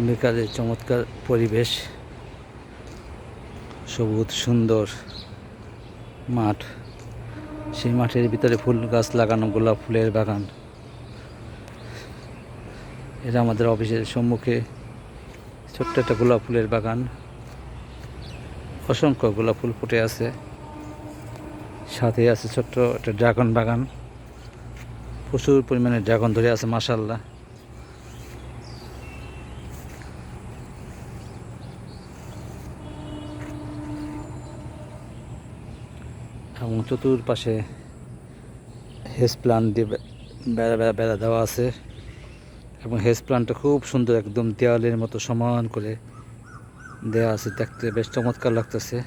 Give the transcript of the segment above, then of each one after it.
বিকালে চমৎকার পরিবেশ, সবুজ সুন্দর মাঠ। সেই মাঠের ভিতরে ফুল গাছ লাগানো, গোলাপ ফুলের বাগান। এটা আমাদের অফিসের সম্মুখে ছোট্ট একটা গোলাপ ফুলের বাগান। অসংখ্য গোলাপ ফুল ফুটে আছে, সাথে আছে ছোট্ট একটা ড্রাগন বাগান। প্রচুর পরিমাণে ড্রাগন ধরে আছে, মাশাআল্লাহ। এবং চতুর্পাশে হেজ প্লান্ট দিয়ে বেড়া দেওয়া আছে, এবং হেজ প্লান্টটা খুব সুন্দর, একদম দেওয়ালের মতো সমান করে দেওয়া আছে। দেখতে বেশ চমৎকার লাগতেছে।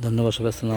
ধন্যবাদ সবাই।